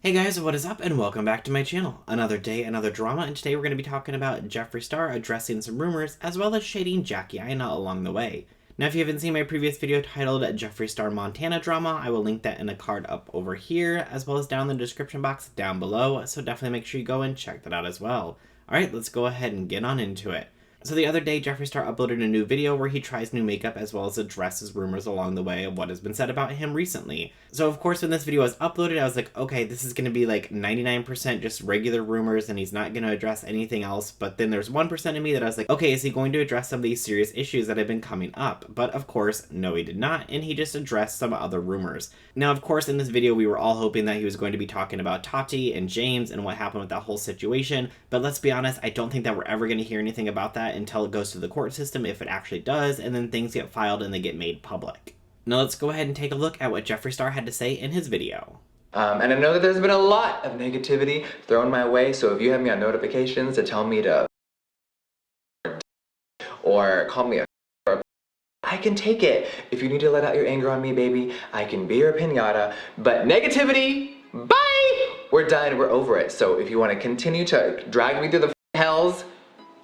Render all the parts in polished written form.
Hey guys, what is up and welcome back to my channel. Another day, another drama, and today we're going to be talking about Jeffree Star addressing some rumors as well as shading Jackie Aina along the way. Now if you haven't seen my previous video titled Jeffree Star Montana Drama, I will link that in a card up over here as well as down in the description box down below, so definitely make sure you go and check that out as well. Alright, let's go ahead and get on into it. So the other day, Jeffree Star uploaded a new video where he tries new makeup as well as addresses rumors along the way of what has been said about him recently. So of course when this video was uploaded, I was like, okay, this is going to be like 99% just regular rumors and he's not going to address anything else. But then there's 1% of me that I was like, okay, is he going to address some of these serious issues that have been coming up? But of course, no he did not, and he just addressed some other rumors. Now of course in this video we were all hoping that he was going to be talking about Tati and James and what happened with that whole situation, but let's be honest, I don't think that we're ever going to hear anything about that until it goes to the court system, if it actually does, and then things get filed and they get made public. Now let's go ahead and take a look at what Jeffree Star had to say in his video. And I know that there's been a lot of negativity thrown my way, so if you have me on notifications to tell me to or call me a I can take it. If you need to let out your anger on me, baby, I can be your piñata, but negativity, bye! We're done, we're over it. So if you want to continue to drag me through the hells,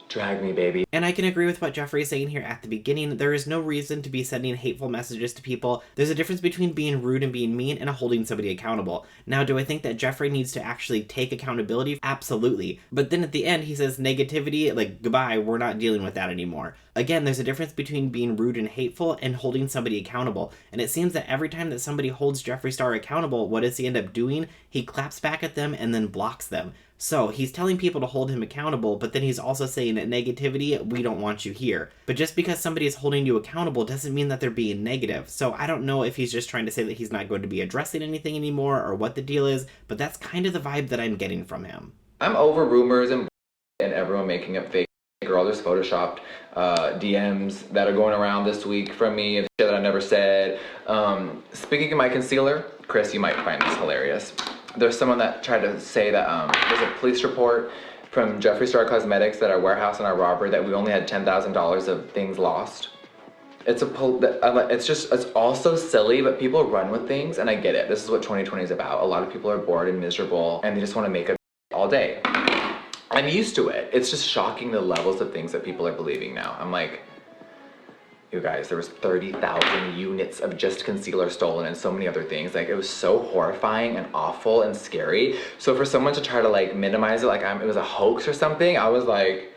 drag me, baby. And I can agree with what Jeffree is saying here at the beginning. There is no reason to be sending hateful messages to people. There's a difference between being rude and being mean and holding somebody accountable. Now, do I think that Jeffree needs to actually take accountability? Absolutely. But then at the end, he says negativity, like, goodbye, we're not dealing with that anymore. Again, there's a difference between being rude and hateful and holding somebody accountable. And it seems that every time that somebody holds Jeffree Star accountable, what does he end up doing? He claps back at them and then blocks them. So he's telling people to hold him accountable, but then he's also saying that negativity, we don't want you here. But just because somebody is holding you accountable doesn't mean that they're being negative. So I don't know if he's just trying to say that he's not going to be addressing anything anymore or what the deal is, but that's kind of the vibe that I'm getting from him. I'm over rumors and everyone making up fake or all this photoshopped DMs that are going around this week from me of shit that I never said. Speaking of my concealer, Chris, you might find this hilarious. There's someone that tried to say that there's a police report from Jeffree Star Cosmetics that our warehouse and our robbery that we only had $10,000 of things lost. It's all so silly, but people run with things, and I get it. This is what 2020 is about. A lot of people are bored and miserable, and they just want to make up all day. I'm used to it. It's just shocking the levels of things that people are believing now. I'm like, you guys, there was 30,000 units of just concealer stolen and so many other things. Like, it was so horrifying and awful and scary. So for someone to try to like minimize it, like it was a hoax or something, I was like,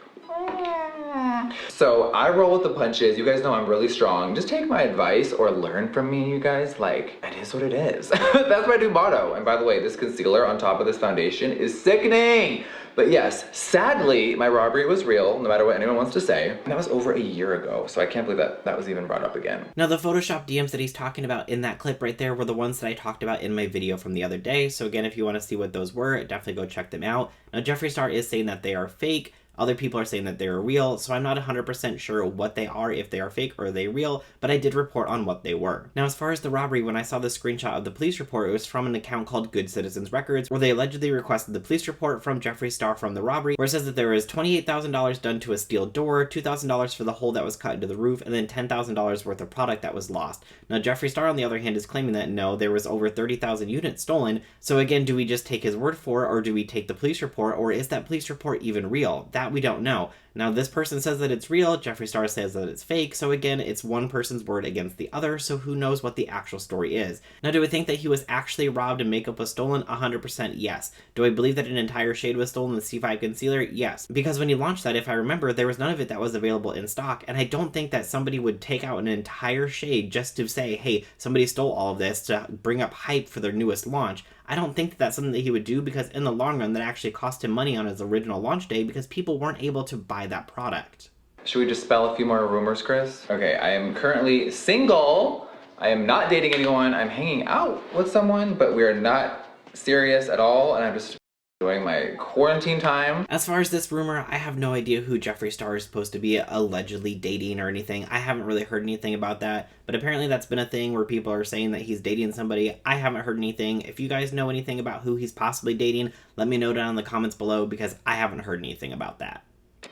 So I roll with the punches. You guys know I'm really strong. Just take my advice or learn from me, you guys. Like, it is what it is. That's my new motto. And by the way, this concealer on top of this foundation is sickening. But yes, sadly, my robbery was real, no matter what anyone wants to say. And that was over a year ago, so I can't believe that was even brought up again. Now, the Photoshop DMs that he's talking about in that clip right there were the ones that I talked about in my video from the other day. So again, if you want to see what those were, definitely go check them out. Now, Jeffree Star is saying that they are fake. Other people are saying that they're real, so I'm not 100% sure what they are, if they are fake or are they real, but I did report on what they were. Now, as far as the robbery, when I saw the screenshot of the police report, it was from an account called Good Citizens Records, where they allegedly requested the police report from Jeffree Star from the robbery, where it says that there was $28,000 done to a steel door, $2,000 for the hole that was cut into the roof, and then $10,000 worth of product that was lost. Now, Jeffree Star, on the other hand, is claiming that no, there was over 30,000 units stolen, so again, do we just take his word for it, or do we take the police report, or is that police report even real? That we don't know. Now, this person says that it's real, Jeffree Star says that it's fake, so again, it's one person's word against the other, so who knows what the actual story is. Now, do I think that he was actually robbed and makeup was stolen? 100% yes. Do I believe that an entire shade was stolen, the C5 concealer? Yes. Because when he launched that, if I remember, there was none of it that was available in stock, and I don't think that somebody would take out an entire shade just to say, hey, somebody stole all of this to bring up hype for their newest launch. I don't think that that's something that he would do, because in the long run, that actually cost him money on his original launch day because people weren't able to buy that product. Should we just spell a few more rumors, Chris? Okay, I am currently single. I am not dating anyone. I'm hanging out with someone, but we are not serious at all, and I'm just enjoying my quarantine time. As far as this rumor, I have no idea who Jeffree Star is supposed to be allegedly dating or anything. I haven't really heard anything about that, but apparently that's been a thing where people are saying that he's dating somebody. I haven't heard anything. If you guys know anything about who he's possibly dating, let me know down in the comments below, because I haven't heard anything about that.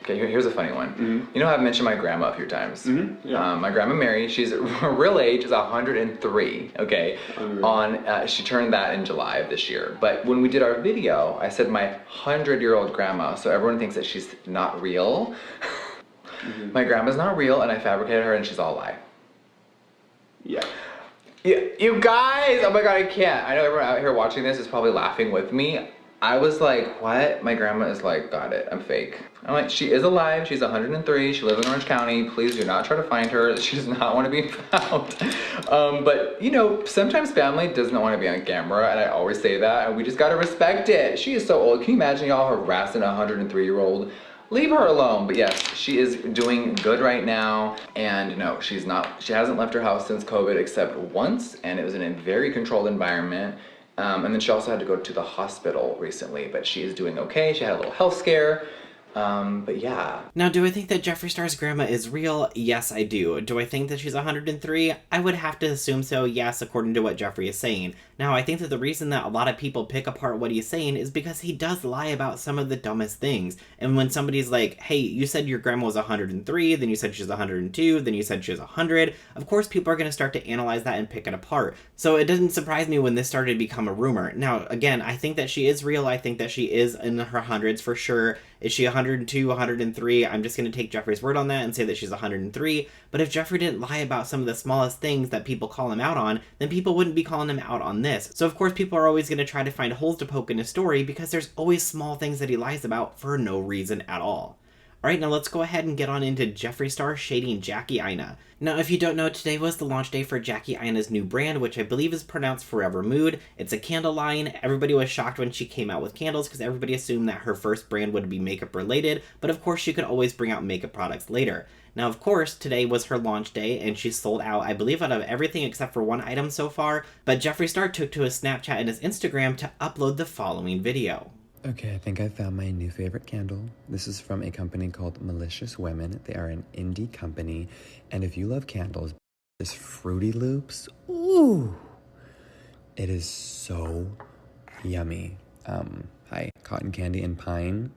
Okay, here's a funny one. You know, I've mentioned my grandma a few times. Yeah. My grandma Mary, she's her real age is 103. Okay, she turned that in July of this year. But when we did our video, I said my 100-year-old grandma, so everyone thinks that she's not real. My grandma's not real, and I fabricated her, and she's all a lie. Yeah. Yeah, you guys! Oh my god, I can't. I know everyone out here watching this is probably laughing with me. I was like, what? My grandma is like, got it, I'm fake. I'm like, she is alive, she's 103, she lives in Orange County, please do not try to find her, she does not want to be found. But, you know, sometimes family does not want to be on camera, and I always say that, and we just gotta respect it. She is so old, can you imagine y'all harassing a 103-year-old? Leave her alone. But yes, she is doing good right now, and no, she hasn't left her house since COVID except once, and it was in a very controlled environment. And then she also had to go to the hospital recently, but she is doing okay. She had a little health scare. But yeah. Now, do I think that Jeffree Star's grandma is real? Yes, I do. Do I think that she's 103? I would have to assume so, yes, according to what Jeffree is saying. Now, I think that the reason that a lot of people pick apart what he's saying is because he does lie about some of the dumbest things. And when somebody's like, hey, you said your grandma was 103, then you said she's 102, then you said she was 100, of course people are going to start to analyze that and pick it apart. So it doesn't surprise me when this started to become a rumor. Now, again, I think that she is real. I think that she is in her hundreds for sure. Is she 102, 103? I'm just going to take Jeffree's word on that and say that she's 103. But if Jeffree didn't lie about some of the smallest things that people call him out on, then people wouldn't be calling him out on this. So of course people are always going to try to find holes to poke in his story because there's always small things that he lies about for no reason at all. Alright, now let's go ahead and get on into Jeffree Star shading Jackie Aina. Now, if you don't know, today was the launch day for Jackie Aina's new brand, which I believe is pronounced Forever Mood. It's a candle line. Everybody was shocked when she came out with candles because everybody assumed that her first brand would be makeup related, but of course she could always bring out makeup products later. Now, of course, today was her launch day, and she's sold out, I believe, out of everything except for one item so far, but Jeffree Star took to his Snapchat and his Instagram to upload the following video. Okay, I think I found my new favorite candle. This is from a company called Malicious Women. They are an indie company, and if you love candles, this Fruity Loops, ooh, it is so yummy. Hi, Cotton Candy and Pine.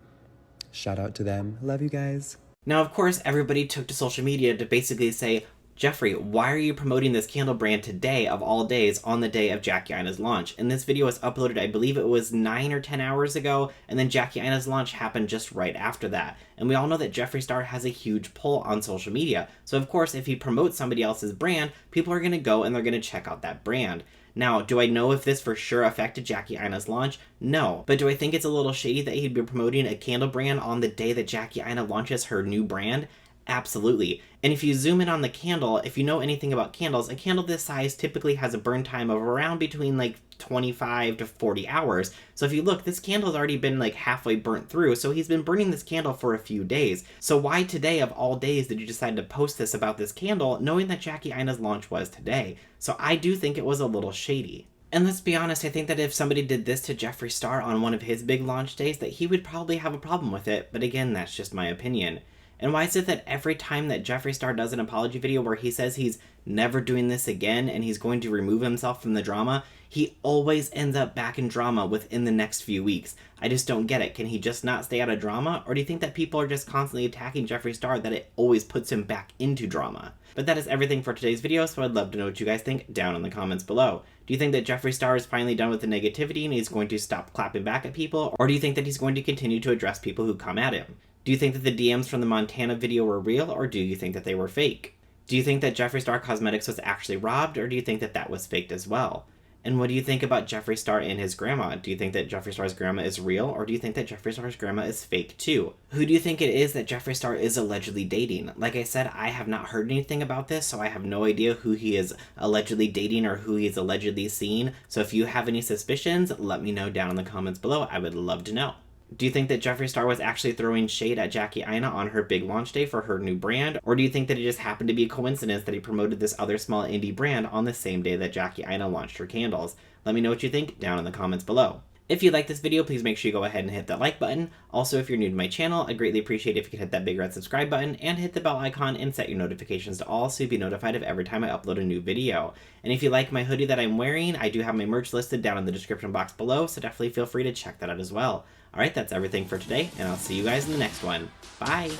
Shout out to them. Love you guys. Now, of course, everybody took to social media to basically say, Jeffree, why are you promoting this candle brand today of all days on the day of Jackie Aina's launch? And this video was uploaded, I believe it was 9 or 10 hours ago, and then Jackie Aina's launch happened just right after that. And we all know that Jeffree Star has a huge pull on social media. So of course, if he promotes somebody else's brand, people are going to go and they're going to check out that brand. Now, do I know if this for sure affected Jackie Aina's launch? No. But do I think it's a little shady that he'd be promoting a candle brand on the day that Jackie Aina launches her new brand? Absolutely. And if you zoom in on the candle, if you know anything about candles, a candle this size typically has a burn time of around between like 25 to 40 hours. So if you look, this candle's already been like halfway burnt through, so he's been burning this candle for a few days. So why today of all days did you decide to post this about this candle, knowing that Jackie Aina's launch was today? So I do think it was a little shady. And let's be honest, I think that if somebody did this to Jeffree Star on one of his big launch days, that he would probably have a problem with it, but again, that's just my opinion. And why is it that every time that Jeffree Star does an apology video where he says he's never doing this again and he's going to remove himself from the drama, he always ends up back in drama within the next few weeks? I just don't get it. Can he just not stay out of drama? Or do you think that people are just constantly attacking Jeffree Star that it always puts him back into drama? But that is everything for today's video, so I'd love to know what you guys think down in the comments below. Do you think that Jeffree Star is finally done with the negativity and he's going to stop clapping back at people? Or do you think that he's going to continue to address people who come at him? Do you think that the DMs from the Montana video were real, or do you think that they were fake? Do you think that Jeffree Star Cosmetics was actually robbed, or do you think that that was faked as well? And what do you think about Jeffree Star and his grandma? Do you think that Jeffree Star's grandma is real, or do you think that Jeffree Star's grandma is fake too? Who do you think it is that Jeffree Star is allegedly dating? Like I said, I have not heard anything about this, so I have no idea who he is allegedly dating or who he's allegedly seen. So if you have any suspicions, let me know down in the comments below. I would love to know. Do you think that Jeffree Star was actually throwing shade at Jackie Aina on her big launch day for her new brand? Or do you think that it just happened to be a coincidence that he promoted this other small indie brand on the same day that Jackie Aina launched her candles? Let me know what you think down in the comments below. If you like this video, please make sure you go ahead and hit that like button. Also, if you're new to my channel, I'd greatly appreciate if you could hit that big red subscribe button and hit the bell icon and set your notifications to all so you'll be notified of every time I upload a new video. And if you like my hoodie that I'm wearing, I do have my merch listed down in the description box below, so definitely feel free to check that out as well. Alright, that's everything for today, and I'll see you guys in the next one. Bye!